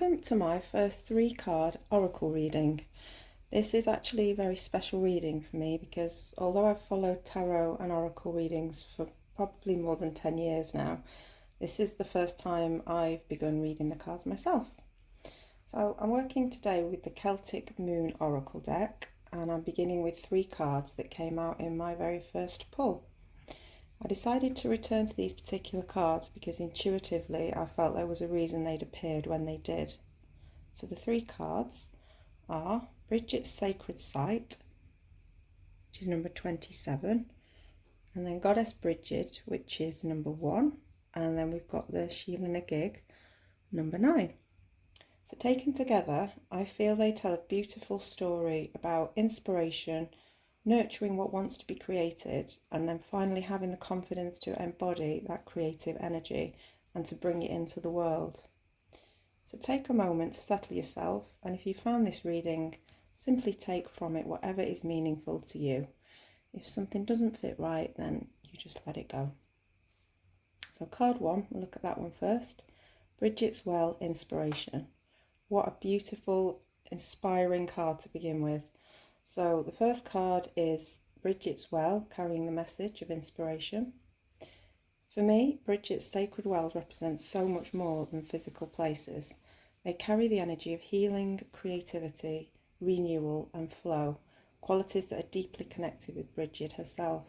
welcome to my first 3-card oracle reading. This is actually a very special reading for me because although I've followed tarot and oracle readings for probably more than 10 years now, this is the first time I've begun reading the cards myself. So I'm working today with the Celtic Moon Oracle deck, and I'm beginning with 3 cards that came out in my very first pull. I decided to return to these particular cards because intuitively I felt there was a reason they'd appeared when they did. So the 3 cards are Brigid's Sacred Site, which is number 27, and then Goddess Brigid, which is number 1, and then we've got the Shield and a Gig, number 9. So taken together, I feel they tell a beautiful story about inspiration, nurturing what wants to be created, and then finally having the confidence to embody that creative energy and to bring it into the world. So take a moment to settle yourself, and if you found this reading, simply take from it whatever is meaningful to you. If something doesn't fit right, then you just let it go. So card 1, we'll look at that one first. Brigid's Well, Inspiration. What a beautiful, inspiring card to begin with. So the first card is Brigid's Well, carrying the message of inspiration. For me, Brigid's sacred wells represent so much more than physical places. They carry the energy of healing, creativity, renewal and flow, qualities that are deeply connected with Brigid herself.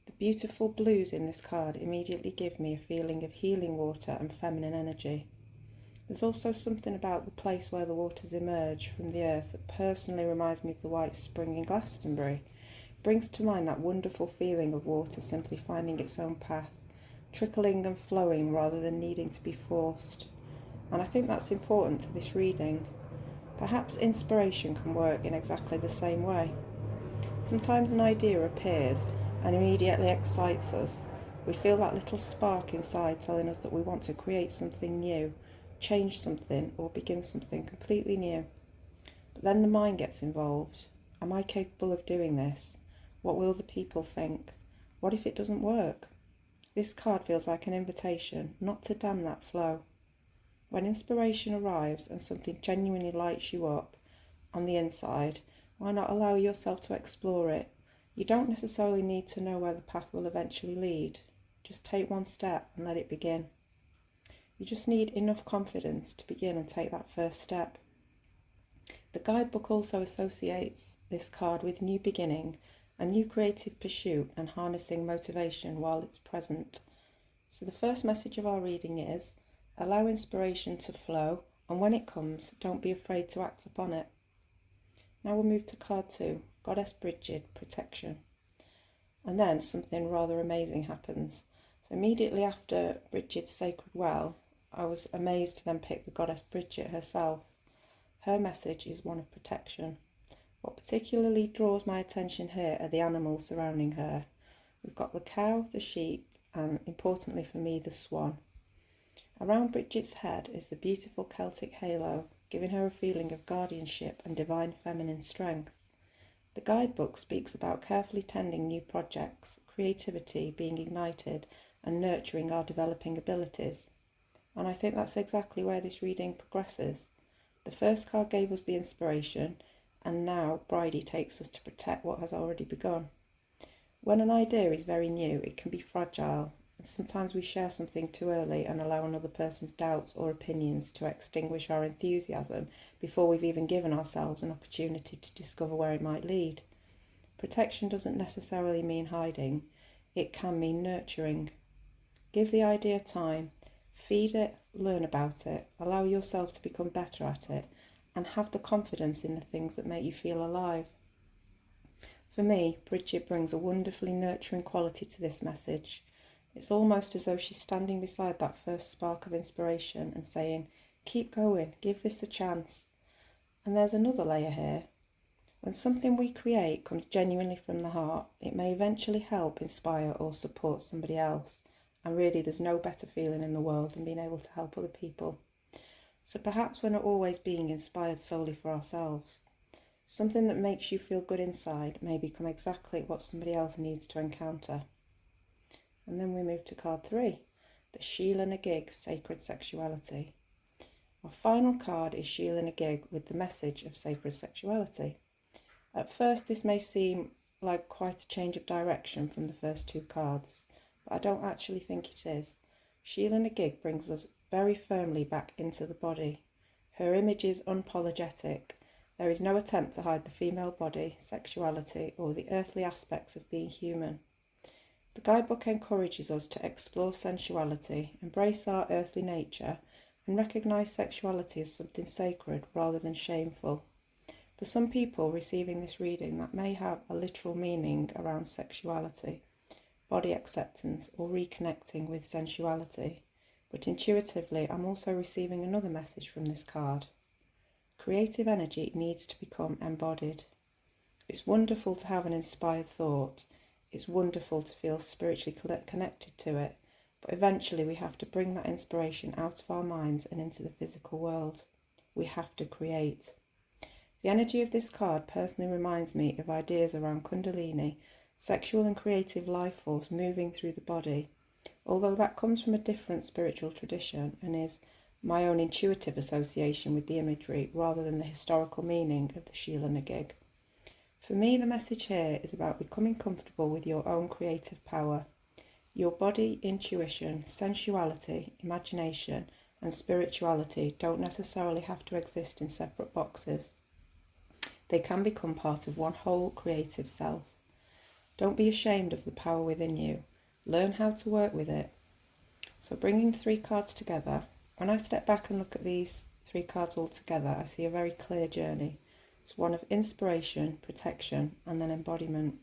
The beautiful blues in this card immediately give me a feeling of healing water and feminine energy. There's also something about the place where the waters emerge from the earth that personally reminds me of the White Spring in Glastonbury. It brings to mind that wonderful feeling of water simply finding its own path, trickling and flowing rather than needing to be forced. And I think that's important to this reading. Perhaps inspiration can work in exactly the same way. Sometimes an idea appears and immediately excites us. We feel that little spark inside telling us that we want to create something new, change something, or begin something completely new. But then the mind gets involved. Am I capable of doing this? What will the people think? What if it doesn't work? This card feels like an invitation not to dam that flow. When inspiration arrives and something genuinely lights you up on the inside, why not allow yourself to explore it? You don't necessarily need to know where the path will eventually lead. Just take one step and let it begin. You just need enough confidence to begin and take that first step. The guidebook also associates this card with new beginning, a new creative pursuit and harnessing motivation while it's present. So the first message of our reading is, allow inspiration to flow, and when it comes, don't be afraid to act upon it. Now we'll move to card 2, Goddess Brigid, Protection. And then something rather amazing happens. So immediately after Brigid's Sacred Well, I was amazed to then pick the Goddess Brigid herself. Her message is one of protection. What particularly draws my attention here are the animals surrounding her. We've got the cow, the sheep, and importantly for me, the swan. Around Brigid's head is the beautiful Celtic halo, giving her a feeling of guardianship and divine feminine strength. The guidebook speaks about carefully tending new projects, creativity being ignited, and nurturing our developing abilities. And I think that's exactly where this reading progresses. The first card gave us the inspiration, and now Bridie takes us to protect what has already begun. When an idea is very new, it can be fragile, and sometimes we share something too early and allow another person's doubts or opinions to extinguish our enthusiasm before we've even given ourselves an opportunity to discover where it might lead. Protection doesn't necessarily mean hiding, it can mean nurturing. Give the idea time. Feed it, learn about it, allow yourself to become better at it, and have the confidence in the things that make you feel alive. For me, Brigid brings a wonderfully nurturing quality to this message. It's almost as though she's standing beside that first spark of inspiration and saying, keep going, give this a chance. And there's another layer here. When something we create comes genuinely from the heart, it may eventually help inspire or support somebody else. And really, there's no better feeling in the world than being able to help other people. So perhaps we're not always being inspired solely for ourselves. Something that makes you feel good inside may become exactly what somebody else needs to encounter. And then we move to card 3, the Shield and a Gig, Sacred Sexuality. Our final card is Sheila in a Gig with the message of sacred sexuality. At first this may seem like quite a change of direction from the first two cards, but I don't actually think it is. Sheila in a Gig brings us very firmly back into the body. Her image is unapologetic. There is no attempt to hide the female body, sexuality, or the earthly aspects of being human. The guidebook encourages us to explore sensuality, embrace our earthly nature, and recognise sexuality as something sacred rather than shameful. For some people receiving this reading, that may have a literal meaning around sexuality, body acceptance, or reconnecting with sensuality. But intuitively, I'm also receiving another message from this card. Creative energy needs to become embodied. It's wonderful to have an inspired thought. It's wonderful to feel spiritually connected to it. But eventually we have to bring that inspiration out of our minds and into the physical world. We have to create. The energy of this card personally reminds me of ideas around Kundalini, sexual and creative life force moving through the body, although that comes from a different spiritual tradition and is my own intuitive association with the imagery rather than the historical meaning of the Sheila in a Gig. For me, the message here is about becoming comfortable with your own creative power. Your body, intuition, sensuality, imagination, and spirituality don't necessarily have to exist in separate boxes. They can become part of one whole creative self. Don't be ashamed of the power within you. Learn how to work with it. So bringing the three cards together, when I step back and look at these three cards all together, I see a very clear journey. It's one of inspiration, protection, and then embodiment.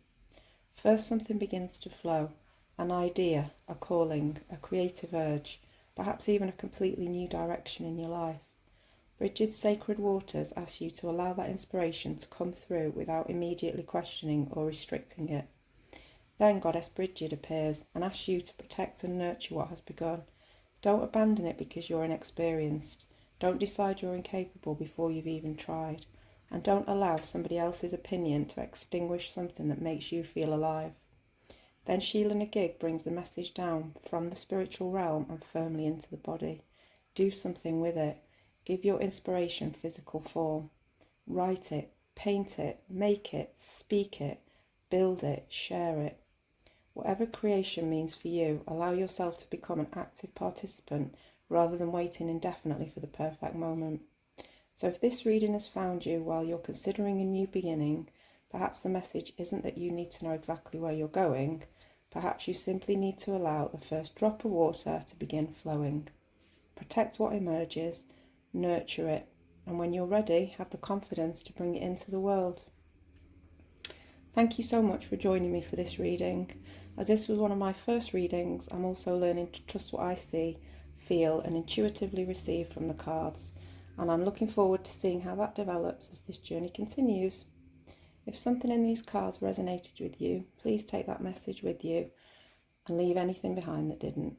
First, something begins to flow. An idea, a calling, a creative urge, perhaps even a completely new direction in your life. Brigid's Sacred Waters asks you to allow that inspiration to come through without immediately questioning or restricting it. Then Goddess Brigid appears and asks you to protect and nurture what has begun. Don't abandon it because you're inexperienced. Don't decide you're incapable before you've even tried. And don't allow somebody else's opinion to extinguish something that makes you feel alive. Then Sheila in a Gig brings the message down from the spiritual realm and firmly into the body. Do something with it. Give your inspiration physical form. Write it, paint it, make it, speak it, build it, share it. Whatever creation means for you, allow yourself to become an active participant rather than waiting indefinitely for the perfect moment. So if this reading has found you while you're considering a new beginning, perhaps the message isn't that you need to know exactly where you're going. Perhaps you simply need to allow the first drop of water to begin flowing. Protect what emerges, nurture it, and when you're ready, have the confidence to bring it into the world. Thank you so much for joining me for this reading. As this was one of my first readings, I'm also learning to trust what I see, feel, and intuitively receive from the cards, and I'm looking forward to seeing how that develops as this journey continues. If something in these cards resonated with you, please take that message with you and leave anything behind that didn't.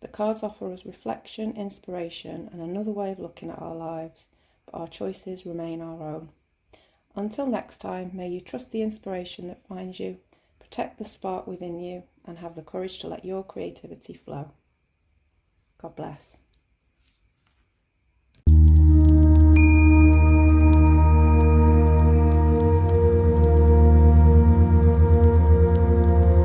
The cards offer us reflection, inspiration, and another way of looking at our lives, but our choices remain our own. Until next time, may you trust the inspiration that finds you, protect the spark within you, and have the courage to let your creativity flow. God bless.